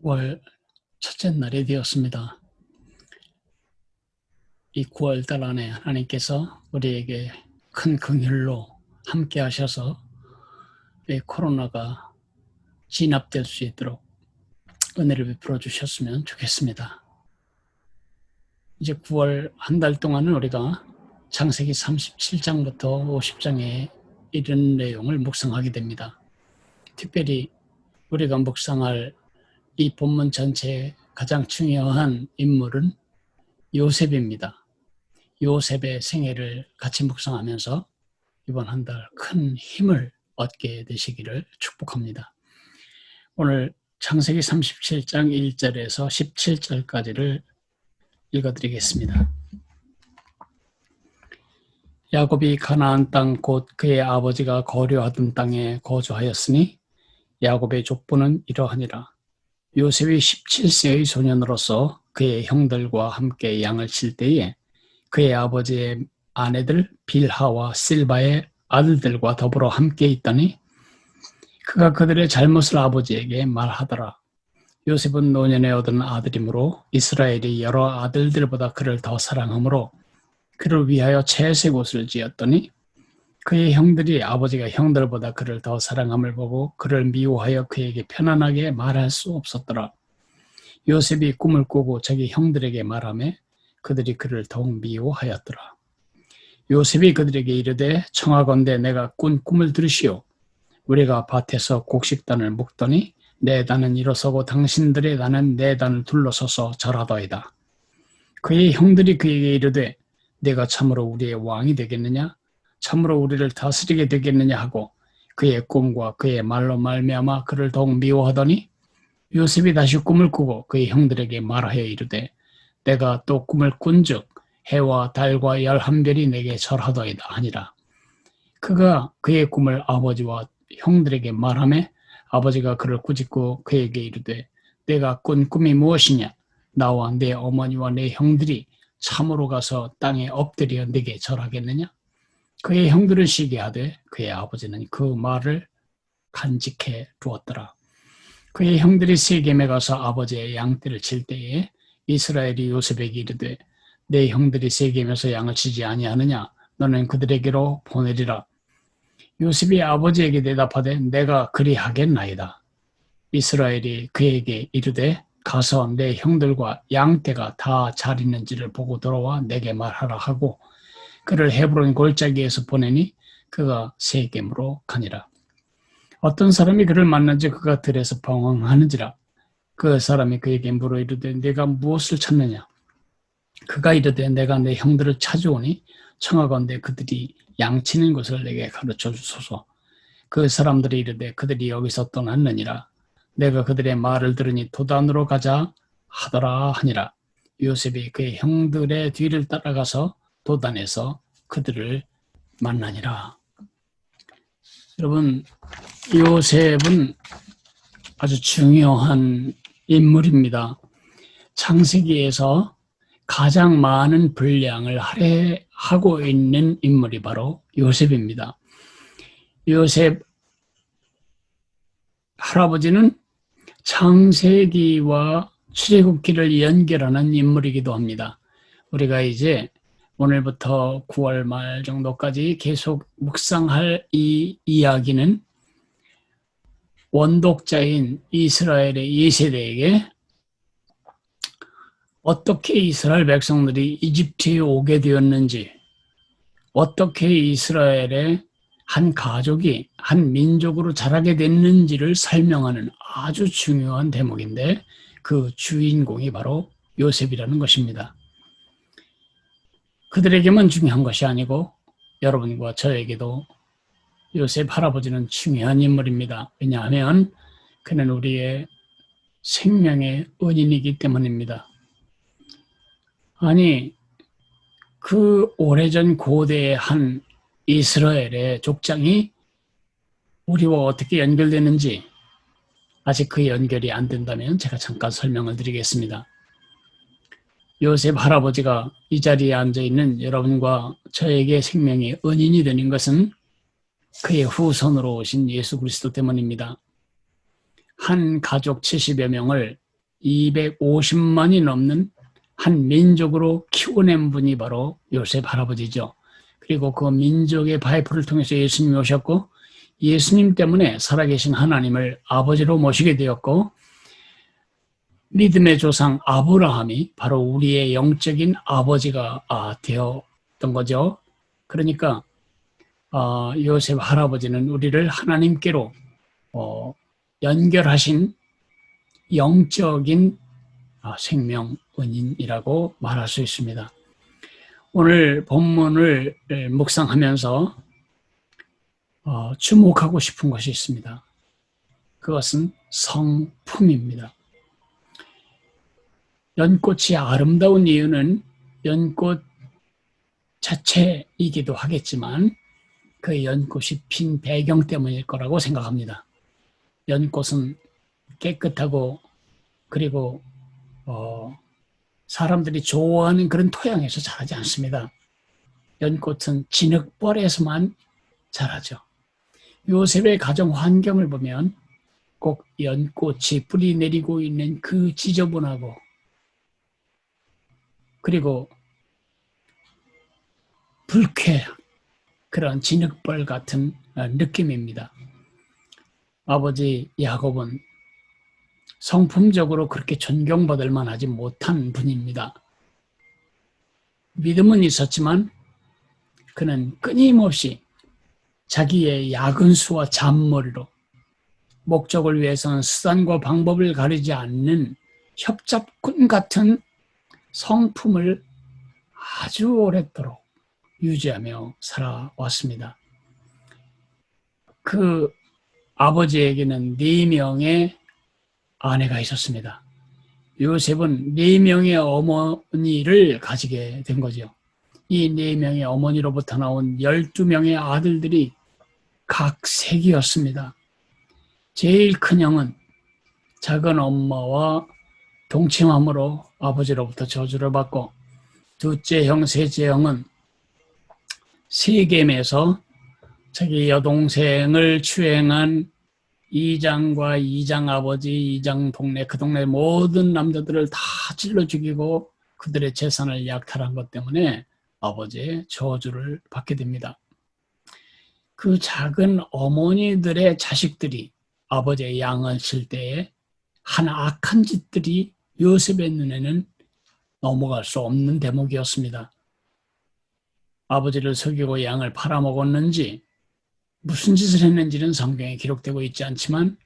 9월 첫째 날이 되었습니다. 이 9월 달 안에 하나님께서 우리에게 큰 긍휼로 함께 하셔서 이 코로나가 진압될 수 있도록 은혜를 베풀어 주셨으면 좋겠습니다. 이제 9월 한 달 동안은 우리가 창세기 37장부터 50장에 이른 내용을 묵상하게 됩니다. 특별히 우리가 묵상할 이 본문 전체의 가장 중요한 인물은 요셉입니다. 요셉의 생애를 같이 묵상하면서 이번 한 달 큰 힘을 얻게 되시기를 축복합니다. 오늘 창세기 37장 1절에서 17절까지를 읽어드리겠습니다. 야곱이 가나안 땅 곧 그의 아버지가 거류하던 땅에 거주하였으니 야곱의 족보는 이러하니라. 요셉이 17세의 소년으로서 그의 형들과 함께 양을 칠 때에 그의 아버지의 아내들 빌하와 실바의 아들들과 더불어 함께 있더니 그가 그들의 잘못을 아버지에게 말하더라. 요셉은 노년에 얻은 아들이므로 이스라엘이 여러 아들들보다 그를 더 사랑하므로 그를 위하여 채색 옷을 지었더니 그의 형들이 아버지가 형들보다 그를 더 사랑함을 보고 그를 미워하여 그에게 편안하게 말할 수 없었더라. 요셉이 꿈을 꾸고 자기 형들에게 말하며 그들이 그를 더욱 미워하였더라. 요셉이 그들에게 이르되 청하건대 내가 꾼 꿈을 들으시오. 우리가 밭에서 곡식단을 묶더니 내 단은 일어서고 당신들의 단은 내 단을 둘러서서 절하더이다. 그의 형들이 그에게 이르되 내가 참으로 우리의 왕이 되겠느냐? 참으로 우리를 다스리게 되겠느냐 하고 그의 꿈과 그의 말로 말미암아 그를 더욱 미워하더니 요셉이 다시 꿈을 꾸고 그의 형들에게 말하여 이르되 내가 또 꿈을 꾼즉 해와 달과 11별이 내게 절하더이다 하니라. 그가 그의 꿈을 아버지와 형들에게 말하매 아버지가 그를 꾸짖고 그에게 이르되 내가 꾼 꿈이 무엇이냐? 나와 내 어머니와 내 형들이 참으로 가서 땅에 엎드려 내게 절하겠느냐? 그의 형들은 시기하되 그의 아버지는 그 말을 간직해 두었더라. 그의 형들이 세겜에 가서 아버지의 양떼를 칠 때에 이스라엘이 요셉에게 이르되 내 형들이 세겜에서 양을 치지 아니하느냐? 너는 그들에게로 보내리라. 요셉이 아버지에게 대답하되 내가 그리하겠나이다. 이스라엘이 그에게 이르되 가서 내 형들과 양떼가 다 잘 있는지를 보고 돌아와 내게 말하라 하고 그를 헤브론 골짜기에서 보내니 그가 세겜으로 가니라. 어떤 사람이 그를 만난지 그가 들에서 방황하는지라. 그 사람이 그에게 물어 이르되 네가 무엇을 찾느냐? 그가 이르되 내가 내 형들을 찾아오니 청하건대 그들이 양치는 것을 내게 가르쳐 주소서. 그 사람들이 이르되 그들이 여기서 떠났느니라. 내가 그들의 말을 들으니 도단으로 가자 하더라 하니라. 요셉이 그의 형들의 뒤를 따라가서 도단에서 그들을 만나니라. 여러분, 요셉은 아주 중요한 인물입니다. 창세기에서 가장 많은 분량을 할애하고 있는 인물이 바로 요셉입니다. 요셉 할아버지는 창세기와 출애굽기를 연결하는 인물이기도 합니다. 우리가 이제 오늘부터 9월 말 정도까지 계속 묵상할 이 이야기는 원독자인 이스라엘의 2세대에게 어떻게 이스라엘 백성들이 이집트에 오게 되었는지, 어떻게 이스라엘의 한 가족이 한 민족으로 자라게 됐는지를 설명하는 아주 중요한 대목인데 그 주인공이 바로 요셉이라는 것입니다. 그들에게만 중요한 것이 아니고 여러분과 저에게도 요셉 할아버지는 중요한 인물입니다. 왜냐하면 그는 우리의 생명의 은인이기 때문입니다. 아니, 그 오래전 고대의 한 이스라엘의 족장이 우리와 어떻게 연결되는지 아직 그 연결이 안 된다면 제가 잠깐 설명을 드리겠습니다. 요셉 할아버지가 이 자리에 앉아있는 여러분과 저에게 생명의 은인이 되는 것은 그의 후손으로 오신 예수 그리스도 때문입니다. 한 가족 70여 명을 250만이 넘는 한 민족으로 키워낸 분이 바로 요셉 할아버지죠. 그리고 그 민족의 파이프를 통해서 예수님이 오셨고 예수님 때문에 살아계신 하나님을 아버지로 모시게 되었고 믿음의 조상 아브라함이 바로 우리의 영적인 아버지가 되었던 거죠. 그러니까 요셉 할아버지는 우리를 하나님께로 연결하신 영적인 생명 은인이라고 말할 수 있습니다. 오늘 본문을 묵상하면서 주목하고 싶은 것이 있습니다. 그것은 성품입니다. 연꽃이 아름다운 이유는 연꽃 자체이기도 하겠지만 그 연꽃이 핀 배경 때문일 거라고 생각합니다. 연꽃은 깨끗하고 그리고 사람들이 좋아하는 그런 토양에서 자라지 않습니다. 연꽃은 진흙벌에서만 자라죠. 요셉의 가정 환경을 보면 꼭 연꽃이 뿌리 내리고 있는 그 지저분하고 그리고 불쾌한 그런 진흙벌 같은 느낌입니다. 아버지 야곱은 성품적으로 그렇게 존경받을 만하지 못한 분입니다. 믿음은 있었지만 그는 끊임없이 자기의 야근수와 잔머리로 목적을 위해서는 수단과 방법을 가리지 않는 협잡꾼 같은 성품을 아주 오랫도록 유지하며 살아왔습니다. 그 아버지에게는 4명의 아내가 있었습니다. 요셉은 4명의 어머니를 가지게 된 거죠. 이 4명의 어머니로부터 나온 12명의 아들들이 각 색이었습니다. 제일 큰 형은 작은 엄마와 동침함으로 아버지로부터 저주를 받고 둘째 형, 셋째 형은 세겜에서 자기 여동생을 추행한 이장과 이장 아버지, 이장 동네, 그 동네 모든 남자들을 다 찔러 죽이고 그들의 재산을 약탈한 것 때문에 아버지의 저주를 받게 됩니다. 그 작은 어머니들의 자식들이 아버지의 양을 칠 때에 한 악한 짓들이 요셉의 눈에는 넘어갈 수 없는 대목이었습니다. 아버지를 속이고 양을 팔아먹었는지 무슨 짓을 했는지는 성경에 기록되고 있지 않지만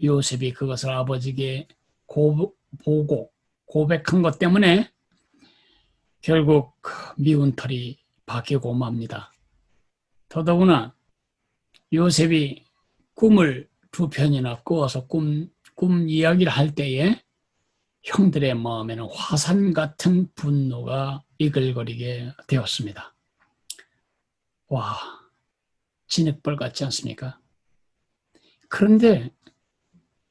요셉이 그것을 아버지에게 보고 고백한 것 때문에 결국 미운 털이 바뀌고 맙니다. 더더구나 요셉이 꿈을 2편이나 꾸어서 꿈 이야기를 할 때에 형들의 마음에는 화산 같은 분노가 이글거리게 되었습니다. 와, 진흙벌 같지 않습니까? 그런데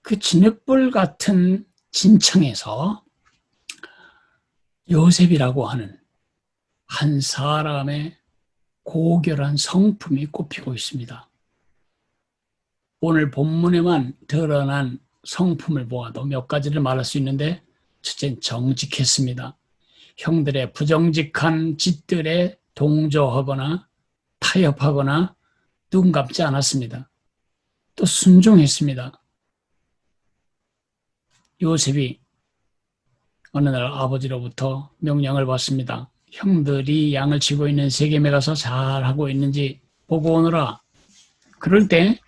그 진흙벌 같은 진청에서 요셉이라고 하는 한 사람의 고결한 성품이 꼽히고 있습니다. 오늘 본문에만 드러난 성품을 보아도 몇 가지를 말할 수 있는데 첫째는 정직했습니다. 형들의 부정직한 짓들에 동조하거나 타협하거나 눈 감지 않았습니다. 또 순종했습니다. 요셉이 어느 날 아버지로부터 명령을 받습니다. 형들이 양을 치고 있는 세겜에 가서 잘하고 있는지 보고 오너라. 그럴 때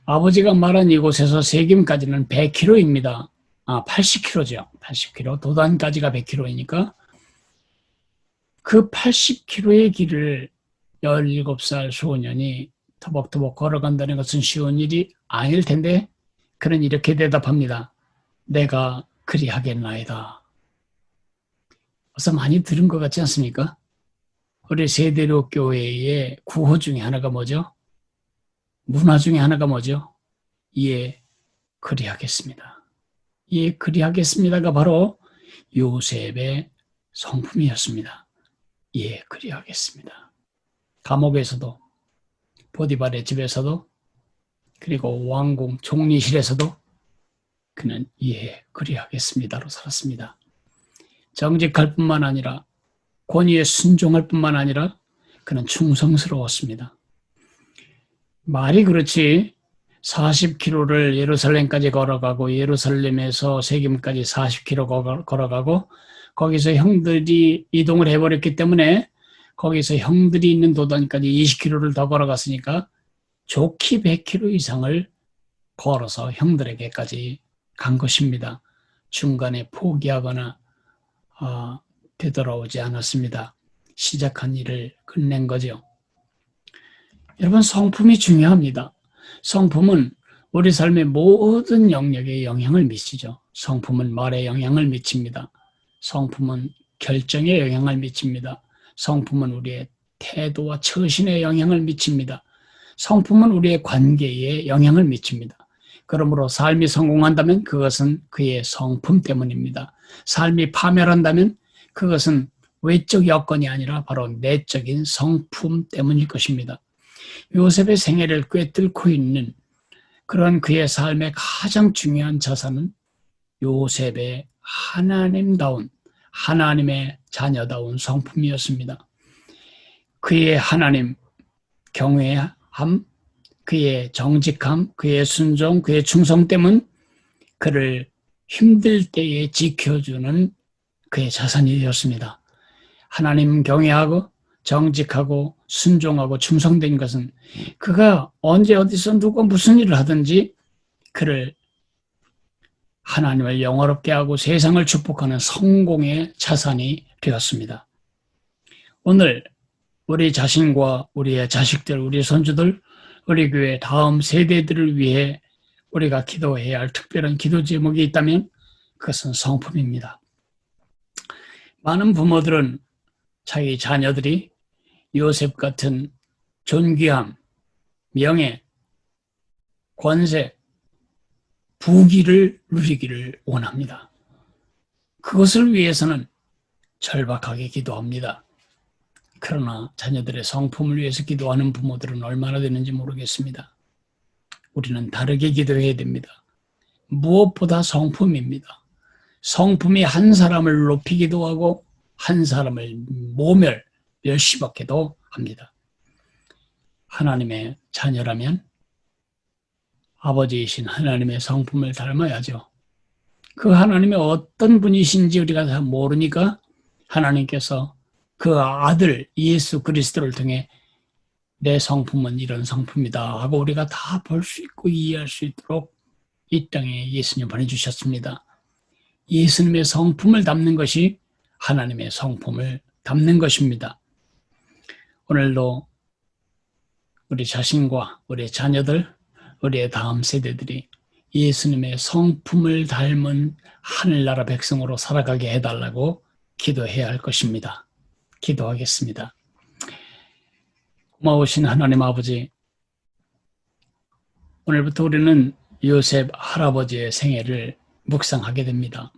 아버지가 말한 이곳에서 세겜까지는 100km입니다. 80km죠. 80km. 도단까지가 100km이니까 그 80km의 길을 17살 소년이 터벅터벅 걸어간다는 것은 쉬운 일이 아닐 텐데 그는 이렇게 대답합니다. 내가 그리하겠나이다. 벌써 많이 들은 것 같지 않습니까? 우리 세대로 교회의 구호 중에 하나가 뭐죠? 문화 중에 하나가 뭐죠? 예, 그리하겠습니다. 예, 그리하겠습니다가 바로 요셉의 성품이었습니다. 예, 그리하겠습니다. 감옥에서도, 보디발의 집에서도, 그리고 왕궁 총리실에서도 그는 예, 그리하겠습니다로 살았습니다. 정직할 뿐만 아니라 권위에 순종할 뿐만 아니라 그는 충성스러웠습니다. 말이 그렇지 40km를 예루살렘까지 걸어가고 예루살렘에서 세겜까지 40km 걸어가고 거기서 형들이 이동을 해버렸기 때문에 거기서 형들이 있는 도단까지 20km를 더 걸어갔으니까 좋게 100km 이상을 걸어서 형들에게까지 간 것입니다. 중간에 포기하거나 되돌아오지 않았습니다. 시작한 일을 끝낸 거죠. 여러분, 성품이 중요합니다. 성품은 우리 삶의 모든 영역에 영향을 미치죠. 성품은 말에 영향을 미칩니다. 성품은 결정에 영향을 미칩니다. 성품은 우리의 태도와 처신에 영향을 미칩니다. 성품은 우리의 관계에 영향을 미칩니다. 그러므로 삶이 성공한다면 그것은 그의 성품 때문입니다. 삶이 파멸한다면 그것은 외적 여건이 아니라 바로 내적인 성품 때문일 것입니다. 요셉의 생애를 꿰뚫고 있는 그런 그의 삶의 가장 중요한 자산은 요셉의 하나님다운, 하나님의 자녀다운 성품이었습니다. 그의 하나님 경외함, 그의 정직함, 그의 순종, 그의 충성 때문 그를 힘들 때에 지켜주는 그의 자산이 되었습니다. 하나님 경외하고 정직하고 순종하고 충성된 것은 그가 언제 어디서 누가 무슨 일을 하든지 그를 하나님을 영화롭게 하고 세상을 축복하는 성공의 자산이 되었습니다. 오늘 우리 자신과 우리의 자식들, 우리 손주들, 우리 교회 다음 세대들을 위해 우리가 기도해야 할 특별한 기도 제목이 있다면 그것은 성품입니다. 많은 부모들은 자기 자녀들이 요셉 같은 존귀함, 명예, 권세, 부귀를 누리기를 원합니다. 그것을 위해서는 절박하게 기도합니다. 그러나 자녀들의 성품을 위해서 기도하는 부모들은 얼마나 되는지 모르겠습니다. 우리는 다르게 기도해야 됩니다. 무엇보다 성품입니다. 성품이 한 사람을 높이기도 하고 한 사람을 멸시받기도 합니다. 하나님의 자녀라면 아버지이신 하나님의 성품을 닮아야죠. 그 하나님의 어떤 분이신지 우리가 다 모르니까 하나님께서 그 아들 예수 그리스도를 통해 내 성품은 이런 성품이다 하고 우리가 다 볼 수 있고 이해할 수 있도록 이 땅에 예수님 보내주셨습니다. 예수님의 성품을 담는 것이 하나님의 성품을 담는 것입니다. 오늘도 우리 자신과 우리 자녀들, 우리의 다음 세대들이 예수님의 성품을 닮은 하늘나라 백성으로 살아가게 해달라고 기도해야 할 것입니다. 기도하겠습니다. 고마우신 하나님 아버지, 오늘부터 우리는 요셉 할아버지의 생애를 묵상하게 됩니다.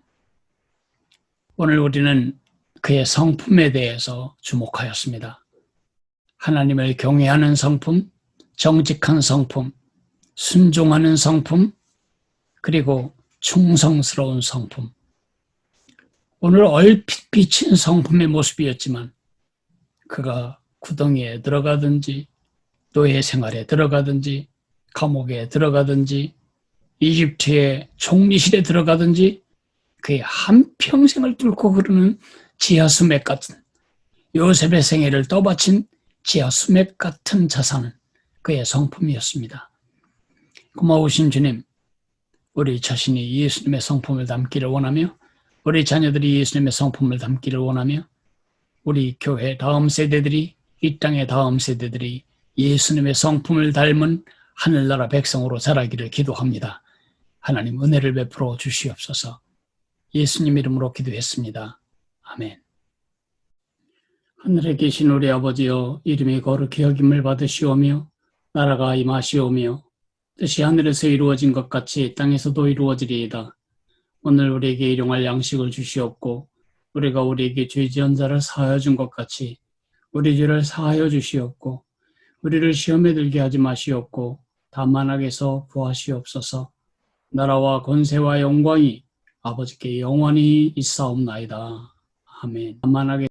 오늘 우리는 그의 성품에 대해서 주목하였습니다. 하나님을 경외하는 성품, 정직한 성품, 순종하는 성품, 그리고 충성스러운 성품. 오늘 얼핏 비친 성품의 모습이었지만 그가 구덩이에 들어가든지 노예 생활에 들어가든지 감옥에 들어가든지 이집트의 총리실에 들어가든지 그의 한평생을 뚫고 흐르는 지하수맥 같은 요셉의 생애를 떠받친 지하수맥 같은 자산은 그의 성품이었습니다. 고마우신 주님, 우리 자신이 예수님의 성품을 담기를 원하며 우리 자녀들이 예수님의 성품을 담기를 원하며 우리 교회 다음 세대들이 이 땅의 다음 세대들이 예수님의 성품을 닮은 하늘나라 백성으로 자라기를 기도합니다. 하나님 은혜를 베풀어 주시옵소서. 예수님 이름으로 기도했습니다. 아멘. 하늘에 계신 우리 아버지여, 이름이 거룩히 여김을 받으시오며 나라가 임하시오며 뜻이 하늘에서 이루어진 것 같이 땅에서도 이루어지리이다. 오늘 우리에게 일용할 양식을 주시옵고 우리가 우리에게 죄 지은 자를 사하여 준 것 같이 우리 죄를 사하여 주시옵고 우리를 시험에 들게 하지 마시옵고 다만 악에서 구하시옵소서. 나라와 권세와 영광이 아버지께 영원히 있사옵나이다. 아멘. 만만하게